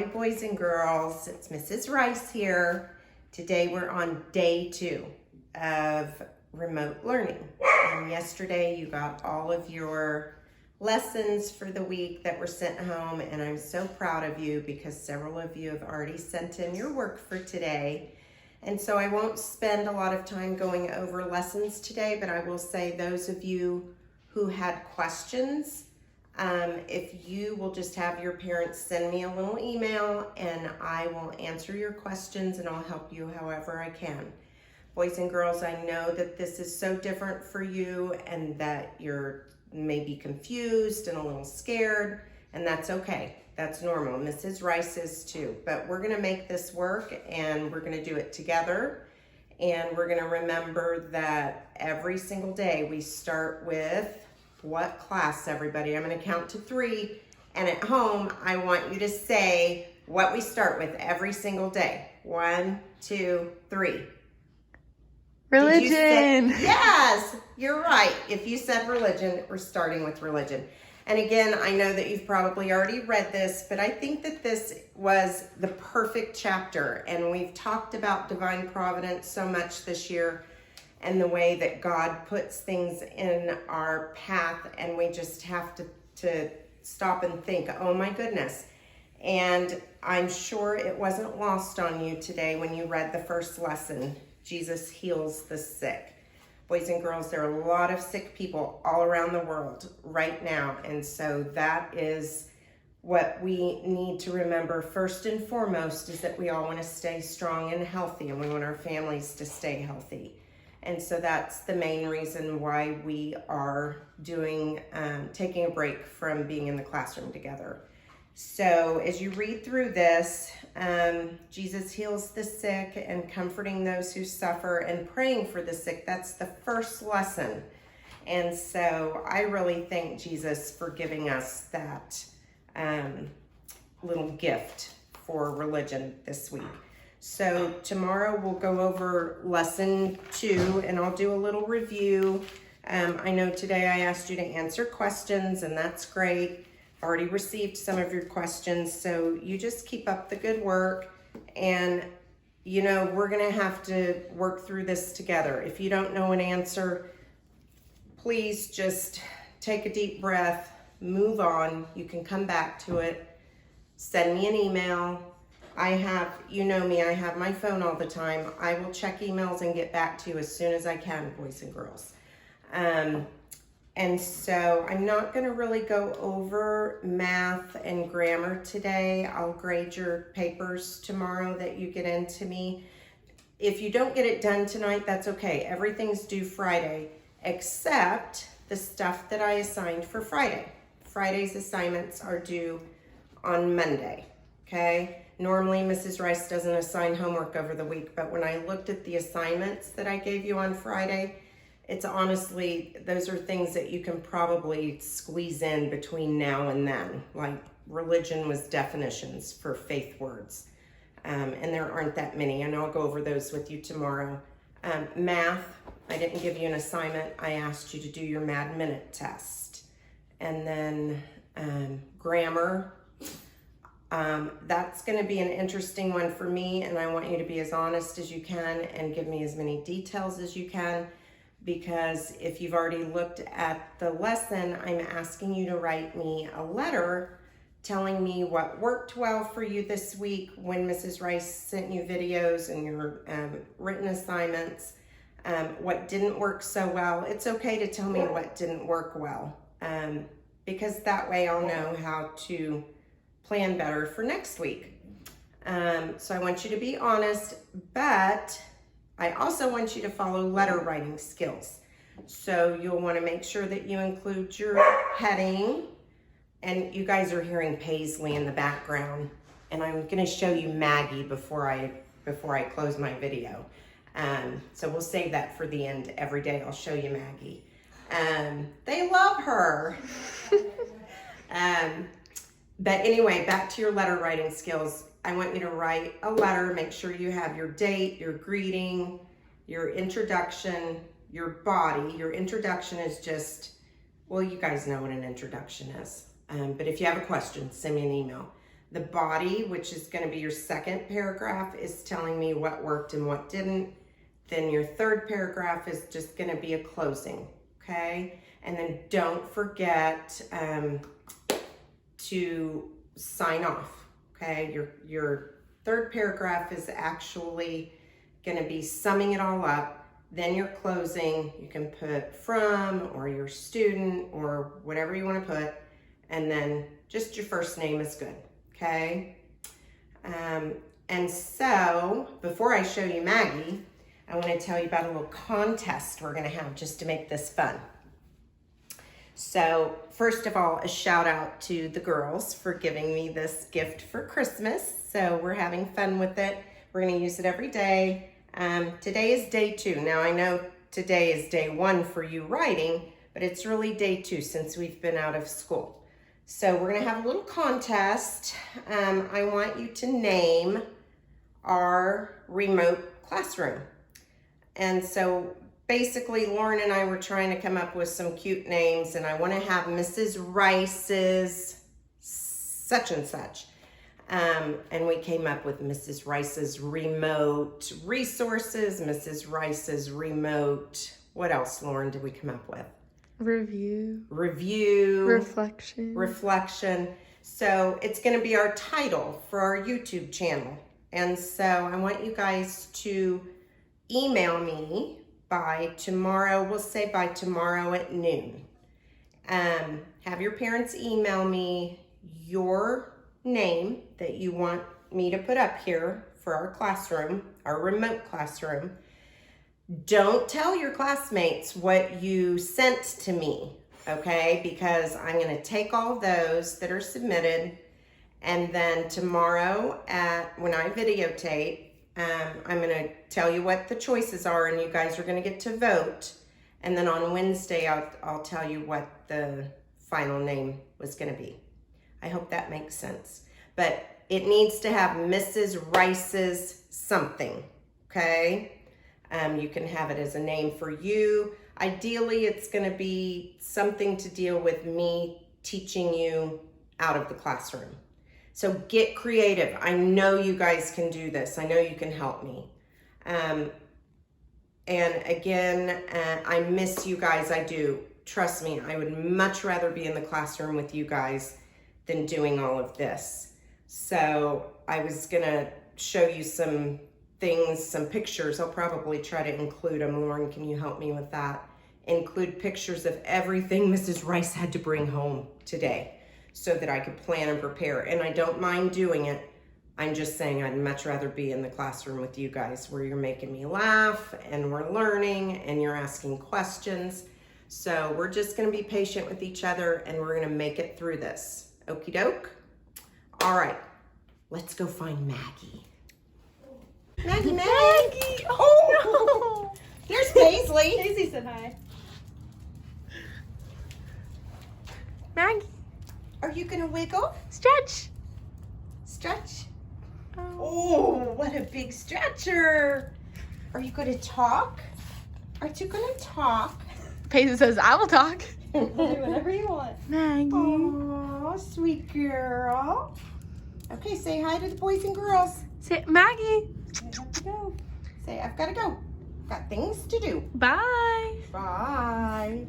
Hi, boys and girls. It's Mrs. Rice here. Today we're on day 2 of remote learning. And yesterday you got all of your lessons for the week that were sent home, and I'm so proud of you because several of you have already sent in your work for today. And so I won't spend a lot of time going over lessons today, but I will say those of you who had questions, if you will just have your parents send me a little email and I will answer your questions and I'll help you however I can. Boys and girls, I know that this is so different for you and that you're maybe confused and a little scared, and that's okay. That's normal. Mrs. Rice is too. But we're going to make this work and we're going to do it together. And we're going to remember that every single day we start with what class, everybody? I'm going to count to 3. And at home, I want you to say what we start with every single day. 1, 2, 3. Religion. Yes, you're right. If you said religion, we're starting with religion. And again, I know that you've probably already read this, but I think that this was the perfect chapter. And we've talked about divine providence so much this year and the way that God puts things in our path, and we just have to stop and think, oh my goodness. And I'm sure it wasn't lost on you today when you read the first lesson, Jesus heals the sick. Boys and girls, there are a lot of sick people all around the world right now, and so that is what we need to remember first and foremost, is that we all want to stay strong and healthy, and we want our families to stay healthy. And so that's the main reason why we are doing, taking a break from being in the classroom together. So as you read through this, Jesus heals the sick and comforting those who suffer and praying for the sick. That's the first lesson. And so I really thank Jesus for giving us that little gift for religion this week. So tomorrow we'll go over lesson 2 and I'll do a little review. I know today I asked you to answer questions, and that's great. I've already received some of your questions, so you just keep up the good work. And you know, we're gonna have to work through this together. If you don't know an answer, please just take a deep breath, move on. You can come back to it. Send me an email. I have, you know me, I have my phone all the time. I will check emails and get back to you as soon as I can, boys and girls. And so I'm not going to really go over math and grammar today. I'll grade your papers tomorrow that you get into me. If you don't get it done tonight, that's okay. Everything's due Friday, except the stuff that I assigned for Friday. Friday's assignments are due on Monday, okay? Normally, Mrs. Rice doesn't assign homework over the week, but when I looked at the assignments that I gave you on Friday, it's honestly, those are things that you can probably squeeze in between now and then. Like religion was definitions for faith words, and there aren't that many, and I'll go over those with you tomorrow. Math, I didn't give you an assignment. I asked you to do your Mad Minute test. And then grammar, that's going to be an interesting one for me, and I want you to be as honest as you can and give me as many details as you can, because if you've already looked at the lesson, I'm asking you to write me a letter telling me what worked well for you this week when Mrs. Rice sent you videos and your written assignments, what didn't work so well. It's okay to tell me what didn't work well, because that way I'll know how to plan better for next week. So I want you to be honest, but I also want you to follow letter writing skills. So you'll want to make sure that you include your heading, and you guys are hearing Paisley in the background, and I'm going to show you Maggie before I close my video. So we'll save that for the end. Every day I'll show you Maggie. They love her. But anyway, back to your letter writing skills. I want you to write a letter. Make sure you have your date, your greeting, your introduction, your body. Your introduction is just, well, you guys know what an introduction is. But if you have a question, send me an email. The body, which is going to be your second paragraph, is telling me what worked and what didn't. Then your third paragraph is just going to be a closing, okay? And then don't forget to sign off, okay? Your third paragraph is actually going to be summing it all up. Then your closing, you can put from or your student or whatever you want to put. And then just your first name is good, okay? And so before I show you Maggie, I want to tell you about a little contest we're going to have just to make this fun. So first of all, a shout out to the girls for giving me this gift for Christmas. So we're having fun with it. We're going to use it every day. Today is day 2. Now I know today is day 1 for you writing, but it's really day 2 since we've been out of school. So we're going to have a little contest. I want you to name our remote classroom. And so basically Lauren and I were trying to come up with some cute names, and I want to have Mrs. Rice's such and such. And we came up with Mrs. Rice's remote resources, Mrs. Rice's remote, what else, Lauren, did we come up with? Review. Reflection. So it's going to be our title for our YouTube channel. And so I want you guys to email me by tomorrow. We'll say by tomorrow at noon. Have your parents email me your name that you want me to put up here for our classroom, our remote classroom. Don't tell your classmates what you sent to me, okay? Because I'm going to take all those that are submitted, and then tomorrow when I videotape, I'm going to tell you what the choices are, and you guys are going to get to vote. And then on Wednesday, I'll tell you what the final name was going to be. I hope that makes sense. But it needs to have Mrs. Rice's something, okay? You can have it as a name for you. Ideally, it's going to be something to deal with me teaching you out of the classroom. So get creative. I know you guys can do this. I know you can help me. And again, I miss you guys. I do. Trust me, I would much rather be in the classroom with you guys than doing all of this. So I was going to show you some things, some pictures. I'll probably try to include them. Lauren, can you help me with that? Include pictures of everything Mrs. Rice had to bring home today, so that I could plan and prepare. And I don't mind doing it. I'm just saying I'd much rather be in the classroom with you guys where you're making me laugh and we're learning and you're asking questions. So we're just gonna be patient with each other and we're gonna make it through this. Okie doke? All right, let's go find Maggie. Maggie! Oh, no! There's Paisley. Daisy said hi. Maggie. Are you gonna wiggle? Stretch. Stretch. Oh, what a big stretcher. Are you gonna talk? Are you gonna talk? Paisley says, I will talk. Do whatever you want. Maggie. Oh, sweet girl. Okay, say hi to the boys and girls. Say, Maggie. I have to go. Say, I've gotta go. Got things to do. Bye. Bye.